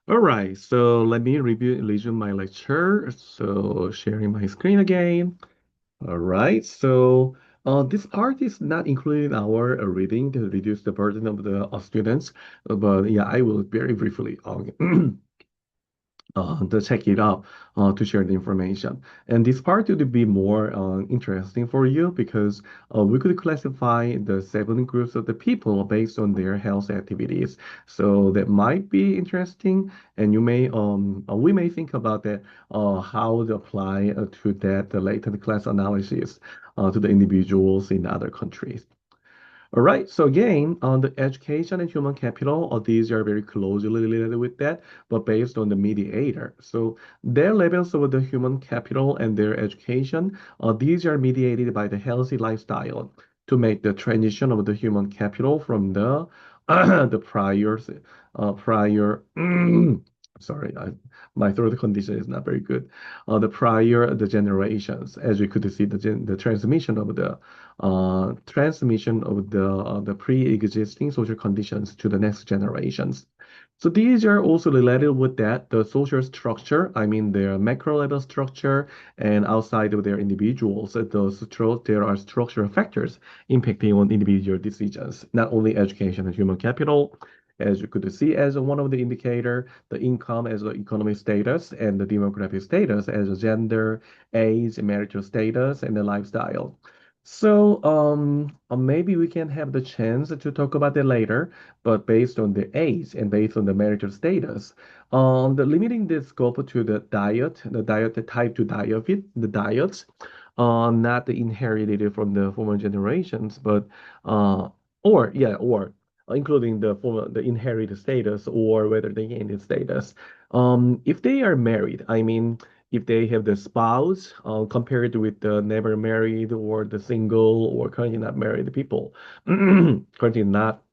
All right, so let me resume my lecture. So sharing my screen again. All right, so this part is not included in our reading to reduce the burden of the students, but yeah, I will very briefly to check it out to share the information. And this part would be more interesting for you because we could classify the seven groups of the people based on their health activities. So that might be interesting, and you may we may think about that how to apply to that the latent class analysis to the individuals in other countries. All right, so again, on the education and human capital, these are very closely related with that, but based on the mediator. So their levels of the human capital and their education, these are mediated by the healthy lifestyle to make the transition of the human capital from the the prior sorry, my throat condition is not very good. The generations, as we could see the transmission of the pre-existing social conditions to the next generations. So these are also related with that, the social structure, I mean their macro level structure and outside of their individuals, there are structural factors impacting on individual decisions, not only education and human capital, as you could see as one of the indicator, the income as the economic status and the demographic status as a gender, age, marital status, and the lifestyle. So, maybe we can have the chance to talk about that later, but based on the age and based on the marital status, the limiting the scope to the type 2 diet, the diets, not the inherited from the former generations, but, uh, or including the inherited status or whether they gained status. If they are married, I mean, if they have the spouse compared with the never married or the single or currently not married people, currently not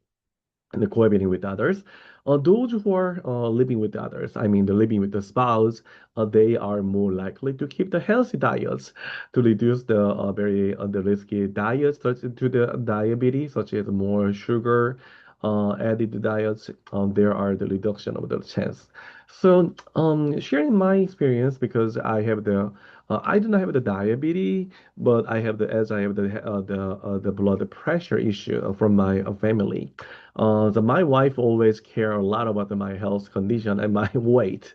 cohabiting with others. Those who are living with others, I mean, the living with the spouse, they are more likely to keep the healthy diets to reduce the risky diets such to the diabetes, such as more sugar added diets. There are the reduction of the chance. So, sharing my experience because I do not have the diabetes, but I have the blood pressure issue from my family. My wife always care a lot about my health condition and my weight.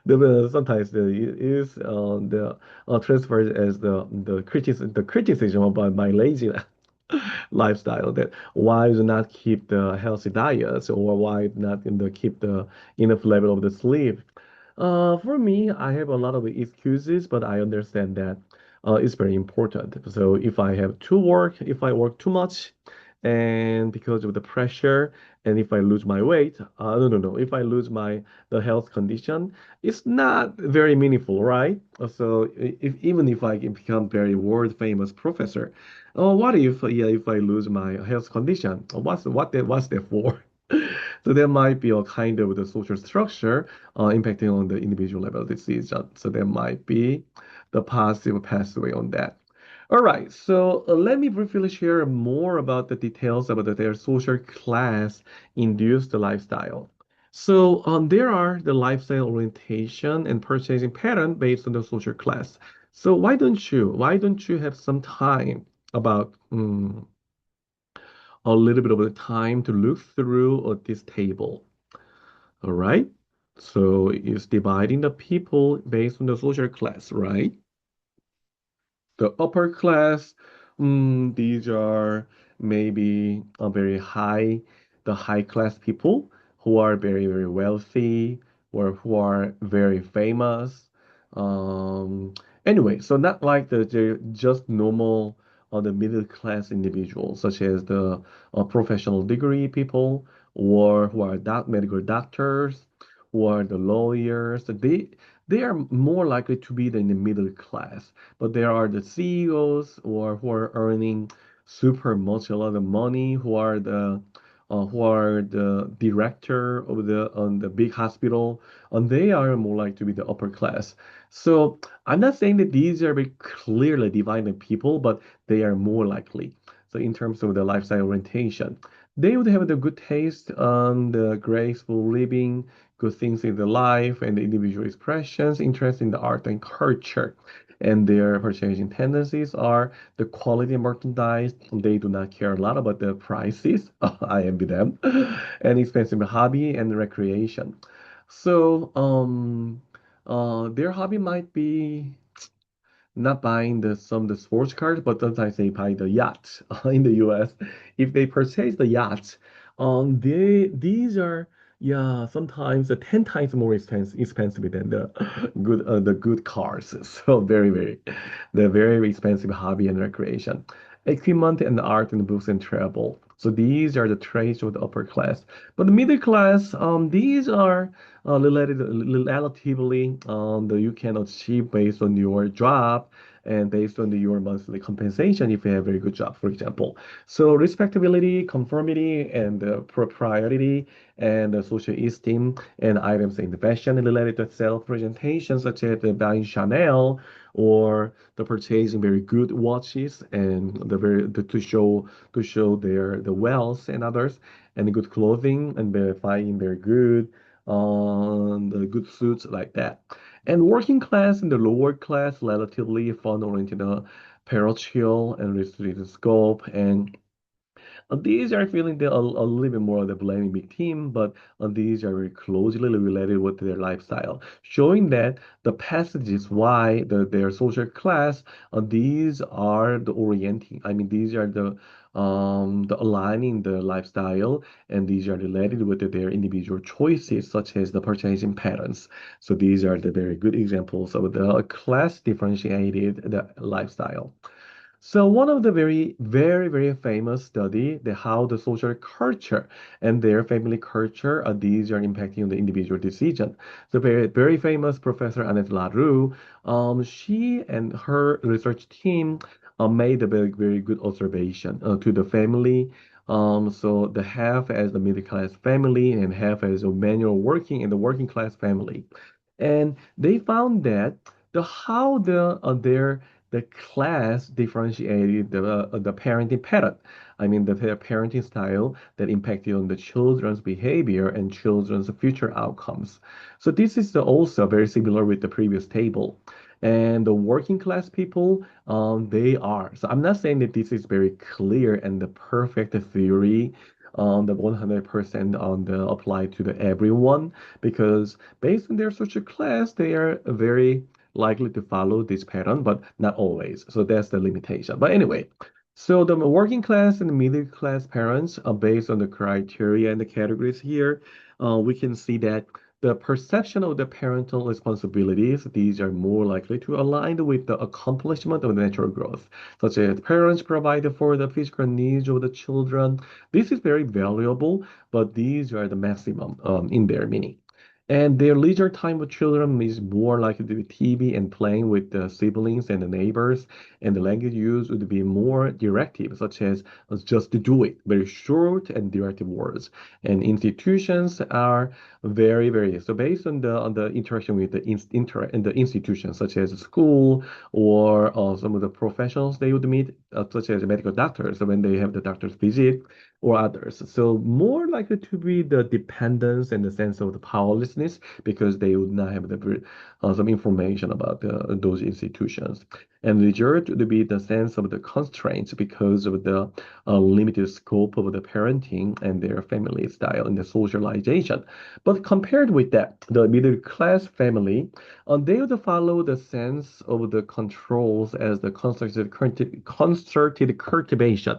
Sometimes it is the transferred as the criticism about my lazy lifestyle that why do not keep the healthy diets or why not keep the enough level of the sleep. For me, I have a lot of excuses, but I understand that it's very important. So if I work too much, and because of the pressure, and if I lose my weight, no, if I lose the health condition, it's not very meaningful, right? So even if I can become very world famous professor, what if if I lose my health condition? What's that for? So there might be a kind of the social structure impacting on the individual level decision. So there might be the positive pathway on that. All right, so let me briefly share more about the details about their social class induced lifestyle. So there are the lifestyle orientation and purchasing pattern based on the social class. So why don't you have some time about a little bit of the time to look through this table? All right. So it's dividing the people based on the social class, right? The upper class, these are maybe a very the high class people who are very, very wealthy or who are very famous. Um, anyway, so not like the just normal or the middle class individuals, such as the professional degree people or who are medical doctors, who are the lawyers. They are more likely to be in the middle class, but there are the CEOs or who are earning super much a lot of money, who are the director of the on the big hospital, and they are more likely to be the upper class. So I'm not saying that these are very clearly divided people, but they are more likely. So in terms of the lifestyle orientation, they would have the good taste on the graceful living, good things in the life, and the individual expressions, interest in the art and culture. And their purchasing tendencies are the quality merchandise. They do not care a lot about the prices. I envy them. And expensive hobby and recreation. So, their hobby might be not buying the sports cars, but sometimes they buy the yacht in the US. If they purchase the yacht, these are yeah sometimes 10 times more expensive than the good cars. So very the very expensive hobby and recreation, equipment and art and books and travel. So these are the traits of the upper class. But the middle class, these are relatively that you can achieve based on your job and based on your monthly compensation if you have a very good job, for example. So respectability, conformity, and propriety, and social esteem, and items in the fashion related to self-presentation, such as buying Chanel or the purchasing very good watches and to show the wealth and others, and good clothing and buying very good the good suits like that. And working class and the lower class, relatively fun-oriented, parochial and restricted scope, and these are feeling a little bit more of the blaming big team, but these are very closely related with their lifestyle, showing that the passages why their social class, these are the orienting. I mean, these are the aligning the lifestyle, and these are related with their individual choices, such as the purchasing patterns. So these are the very good examples of the class differentiated the lifestyle. So one of the very famous study, the how the social culture and their family culture, these are impacting on the individual decision. The very famous Professor Annette Larue, she and her research team made a very good observation to the family. So the half as the middle class family and half as a manual working in the working class family, and they found that how the class differentiated the parenting pattern. I mean, the parenting style that impacted on the children's behavior and children's future outcomes. So this is also very similar with the previous table. And the working class people, they are. So I'm not saying that this is very clear and the perfect theory, the 100% on the apply to the everyone, because based on their social class, they are very likely to follow this pattern, but not always. So that's the limitation. But anyway, so the working class and the middle class parents are based on the criteria and the categories here. We can see that the perception of the parental responsibilities, these are more likely to align with the accomplishment of natural growth, such as parents provide for the physical needs of the children. This is very valuable, but these are the maximum in their meaning. And their leisure time with children is more likely to be TV and playing with the siblings and the neighbors. And the language used would be more directive, such as just to do it, very short and directive words. And institutions are very so based on the interaction with the in the institutions, such as school or some of the professionals they would meet, such as medical doctors when they have the doctor's visit or others. So more likely to be the dependence and the sense of the powerlessness because they would not have some information about those institutions. And the result would be the sense of the constraints because of the limited scope of the parenting and their family style and the socialization. But compared with that, the middle class family, they would follow the sense of the controls as the concerted cultivation.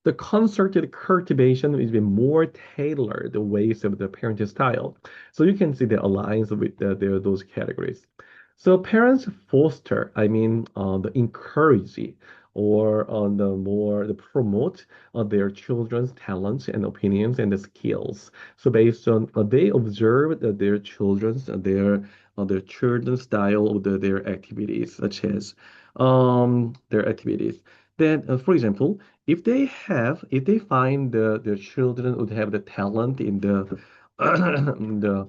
The concerted cultivation is even more tailored the ways of the parenting style. So you can see the alliance with those categories. So parents foster, I mean, the encourage or on the more the promote their children's talents and opinions and the skills. So based on they observe that their children's style of their activities, such as their activities. Then, for example, if they find their children would have the talent in the in the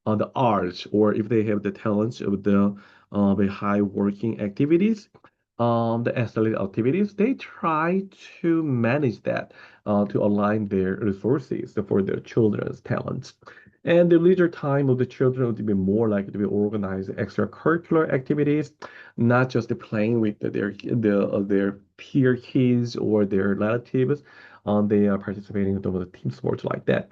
on the arts, or if they have the talents of the high working activities, the athletic activities, they try to manage that to align their resources for their children's talents. And the leisure time of the children would be more likely to be organized extracurricular activities, not just playing with their peer kids or their relatives. They are participating in the team sports like that.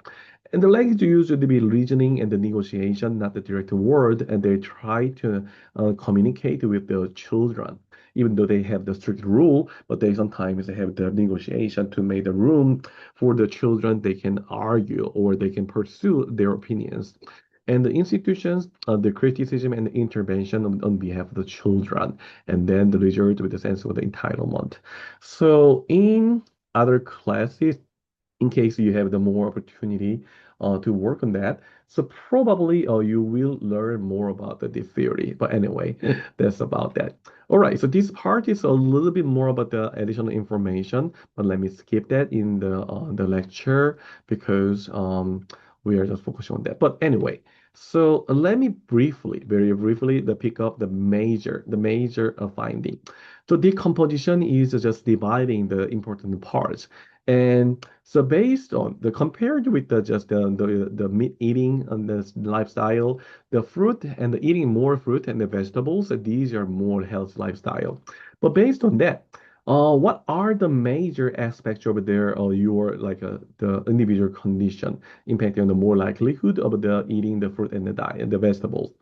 And the language used to be reasoning and the negotiation, not the direct word, and they try to communicate with the children even though they have the strict rule, but they sometimes have the negotiation to make the room for the children. They can argue or they can pursue their opinions. And the institutions, the criticism and the intervention on behalf of the children, and then the result with the sense of the entitlement. So in other classes, in case you have the more opportunity to work on that. So probably you will learn more about the theory. But anyway, that's about that. All right, so this part is a little bit more about the additional information, but let me skip that in the lecture because we are just focusing on that. But anyway, so let me briefly, very briefly, pick up the major finding. So decomposition is just dividing the important parts. And so based on the compared with the meat eating and the lifestyle, the fruit and the eating more fruit and the vegetables, these are more health lifestyle. But based on that, what are the major aspects over there of your the individual condition impacting on the more likelihood of the eating the fruit and the diet, the vegetables?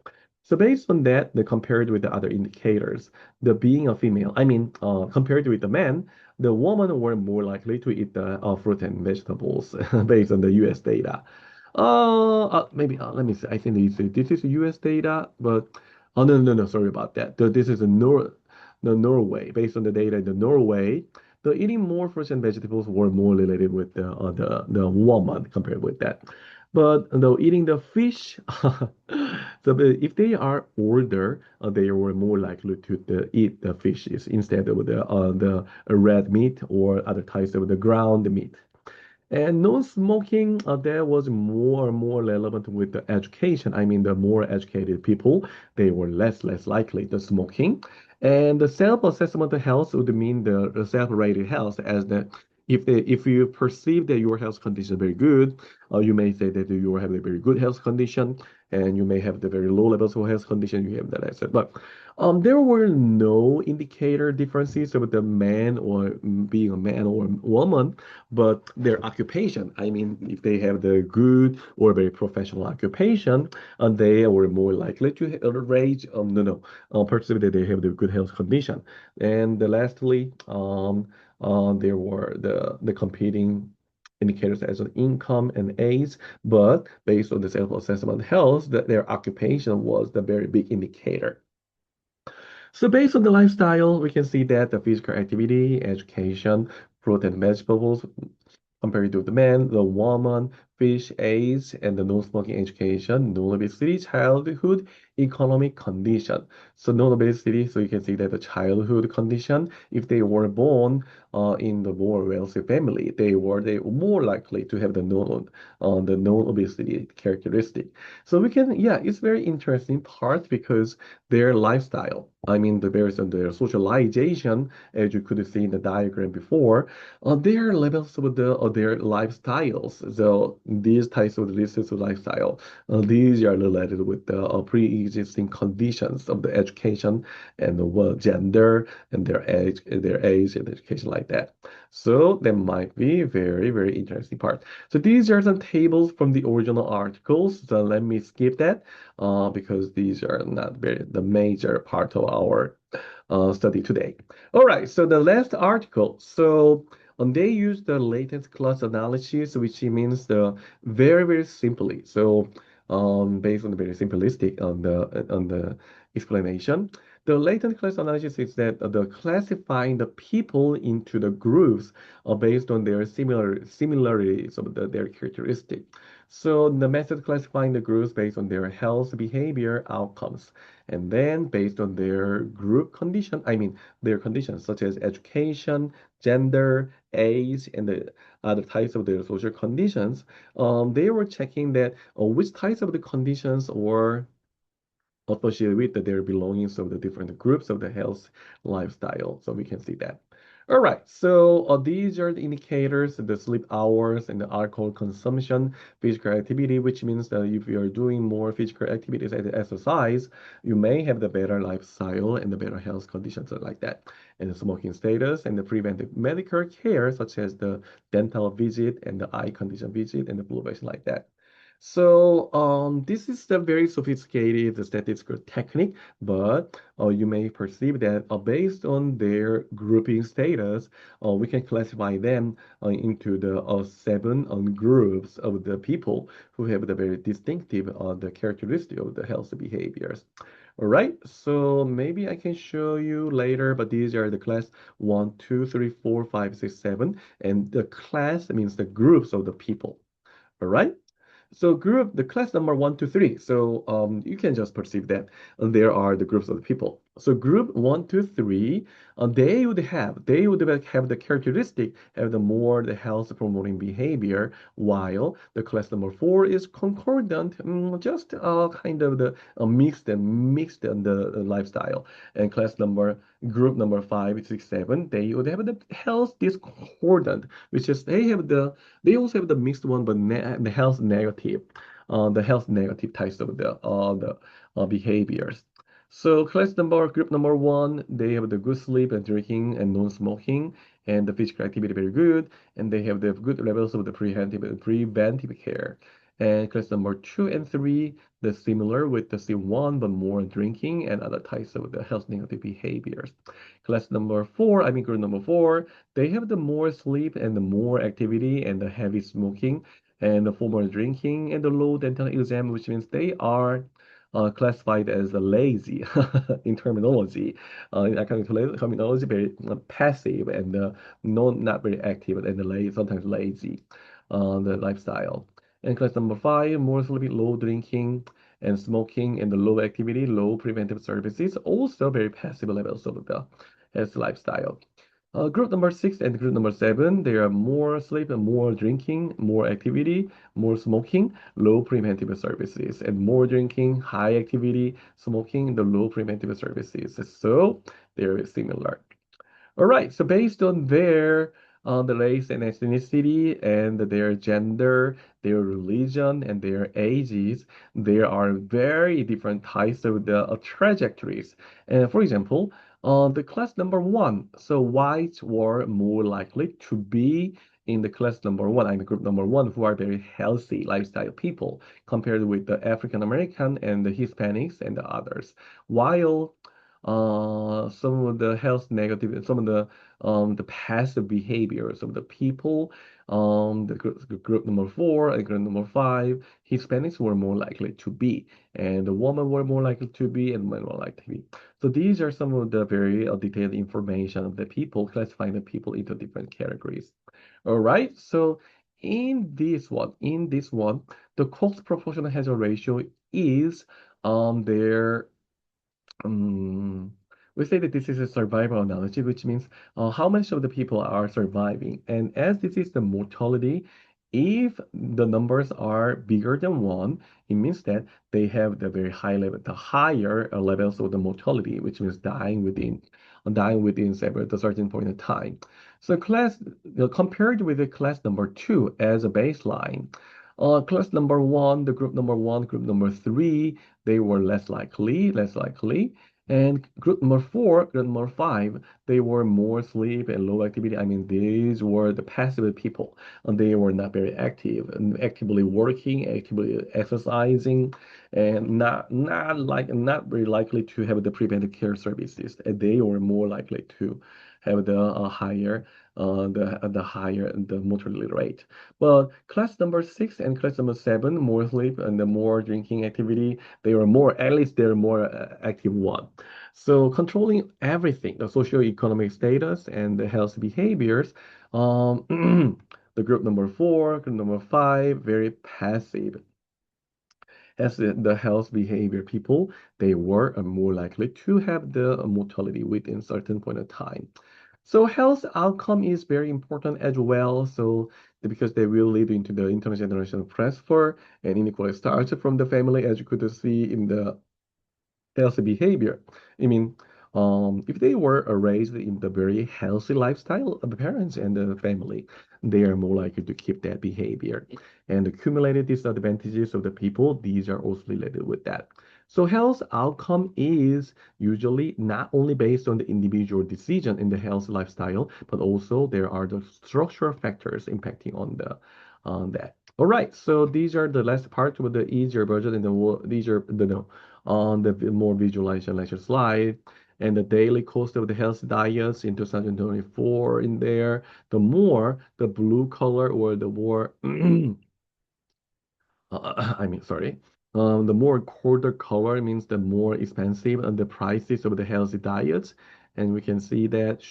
So based on that, the compared with the other indicators, the being a female, I mean, compared with the man, the women were more likely to eat the fruit and vegetables based on the US data. Maybe let me see. I think this is US data, but oh no, sorry about that. This is the Norway. Based on the data in the Norway, the eating more fruits and vegetables were more related with the woman compared with that. But though eating the fish, if they are older, they were more likely to eat the fishes instead of the red meat or other types of the ground meat. And non-smoking, that was more and more relevant with the education. I mean, the more educated people, they were less likely to smoking. And the self-assessment of health would mean the self-rated health as if you perceive that your health condition is very good, you may say that you have a very good health condition, and you may have the very low levels of health condition. You have that asset, but there were no indicator differences of the man or being a man or woman, but their occupation. I mean, if they have the good or very professional occupation, they were more likely to raise, perceive that they have the good health condition. And lastly, there were the competing indicators as an income and age, but based on the self-assessment health, that their occupation was the very big indicator. So based on the lifestyle, we can see that the physical activity, education, fruit and vegetables, compared to the man, the woman, fish, age, and the non-smoking education, non-obesity, childhood, economic condition. So non-obesity, so you can see that the childhood condition, if they were born in the more wealthy family, they were more likely to have the non-obesity characteristic. So we can, yeah, it's very interesting part because their lifestyle, I mean the various and their socialization, as you could see in the diagram before, their levels of their lifestyles. So these types of diseases of lifestyle, these are related with the pre-existing conditions of the education and the gender and their age and education like that. So that might be very interesting part. So these are some tables from the original articles. So let me skip that because these are not very the major part of our study today. All right, so the last article. So they use the latent class analysis, which means the very simply. So based on the very simplistic on the explanation, the latent class analysis is that the classifying the people into the groups based on their similarities of their characteristic. So the method classifying the groups based on their health, behavior, outcomes, and then based on their group condition, I mean their conditions such as education, gender, age, and the other types of their social conditions, they were checking that which types of the conditions or associated with their belongings of the different groups of the health lifestyle. So we can see that. All right, so these are the indicators, the sleep hours and the alcohol consumption, physical activity, which means that if you are doing more physical activities and exercise, you may have the better lifestyle and the better health conditions like that. And the smoking status and the preventive medical care, such as the dental visit and the eye condition visit and the blue vision like that. So this is a very sophisticated statistical technique, but you may perceive that based on their grouping status, we can classify them into the seven groups of the people who have the very distinctive the characteristic of the health behaviors. All right, so maybe I can show you later, but these are the class 1, 2, 3, 4, 5, 6, 7, and the class means the groups of the people. All right. So group, the class number 1, 2, 3. So you can just perceive that there are the groups of the people. So group 1, 2, 3, they would have the characteristic, have the more the health promoting behavior, while the class number 4 is concordant, just kind of the mixed the lifestyle. And class number group number 5, 6, 7, they would have the health discordant, which is they also have the mixed one, but the health negative types of the behaviors. So group number 1, they have the good sleep and drinking and non-smoking, and the physical activity very good, and they have the good levels of the preventive care. And class number 2 and 3, the similar with the C1, but more drinking and other types of the health negative behaviors. Group number 4, they have the more sleep and the more activity and the heavy smoking and the formal drinking and the low dental exam, which means they are classified as lazy in terminology. In academic terminology, very passive and not very active and sometimes lazy, the lifestyle. And class number 5, more sleepy, low drinking and smoking and the low activity, low preventive services, also very passive levels of the health lifestyle. Group number 6 and group number 7, there are more sleep and more drinking, more activity, more smoking, low preventive services, and more drinking, high activity, smoking, the low preventive services. So they're similar. All right, so based on the race and ethnicity and their gender, their religion, and their ages, there are very different types of the trajectories. And for example, the class number 1, so whites were more likely to be in the class number 1, I mean group number 1, who are very healthy lifestyle people compared with the African American and the Hispanics and the others. While some of the health negative, some of the passive behaviors of the people, group number 4 and group number 5, Hispanics were more likely to be, and the women were more likely to be, and men were likely to be. So these are some of the very detailed information of the people, classifying the people into different categories. All right, so in this one, the cost proportional hazard ratio is their um, we say that this is a survival analogy, which means how much of the people are surviving. And as this is the mortality, if the numbers are bigger than 1, it means that they have the very high level, the higher levels of the mortality, which means dying within the certain point of time. So compared with the class number 2 as a baseline, class number 1, the group number 1, group number 3, they were less likely. And group number 4, group number 5, they were more sleep and low activity. I mean, these were the passive people, and they were not very active and actively working, actively exercising, and not very likely to have the preventive care services. And they were more likely to have the mortality rate. But class number 6 and class number 7, more sleep and the more drinking activity, at least they're more active one. So controlling everything, the socio-economic status and the health behaviors, um, the group number 4, group number 5, very passive. As the health behavior people, they were more likely to have the mortality within certain point of time. So health outcome is very important as well. So because they will lead into the intergenerational transfer and inequality starts from the family, as you could see in the healthy behavior. I mean, if they were raised in the very healthy lifestyle of the parents and the family, they are more likely to keep that behavior. And the cumulative disadvantages of the people, these are also related with that. So health outcome is usually not only based on the individual decision in the health lifestyle, but also there are the structural factors impacting on that. All right, so these are the last part with the easier version and these are the no, on the more visualization lecture slide and the daily cost of the healthy diets in 2024 in there. The more the blue color or the more I mean, sorry. The more colder color means the more expensive and the prices of the healthy diets. And we can see that.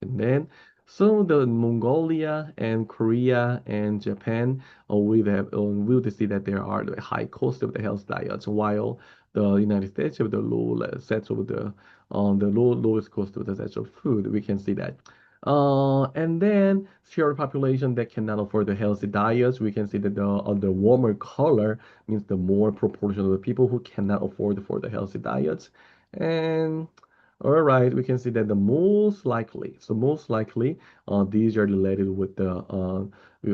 And then, so the Mongolia and Korea and Japan, we'll see that there are the high cost of the health diets, while the United States have the low sets of the lowest cost of the sets of food. We can see that. And then share population that cannot afford the healthy diets. We can see that the warmer color means the more proportion of the people who cannot afford for the healthy diets. And all right, we can see that the most likely, so most likely, these are related with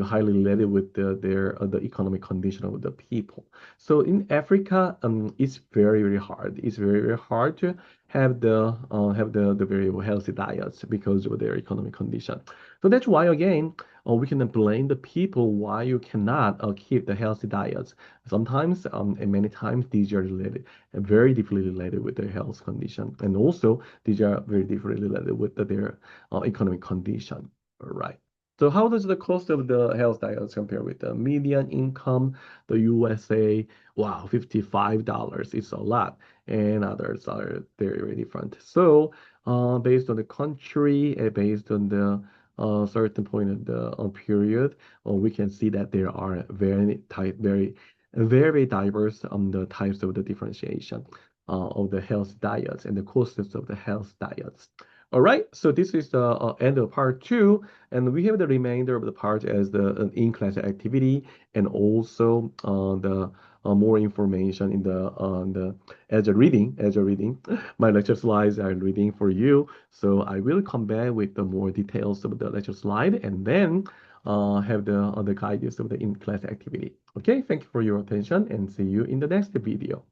highly related with the economic condition of the people. So in Africa, it's very, very hard. It's very, very hard to have the very healthy diets because of their economic condition. So that's why again, we can blame the people why you cannot keep the healthy diets. Sometimes, and many times, these are related, very deeply related with their health condition, and also these are very deeply related with their economic condition. All right. So how does the cost of the health diets compare with the median income? The USA, wow, $55 is a lot, and others are very, very different. So, based on the country, based on the certain point of the period, we can see that there are very diverse the types of the differentiation of the health diets and the costs of the health diets. All right, so this is the end of part two, and we have the remainder of the part as the in-class activity and also the more information in the as a reading. My lecture slides are reading for you, so I will come back with the more details of the lecture slide and then have the guidance of the in-class activity. Okay, thank you for your attention and see you in the next video.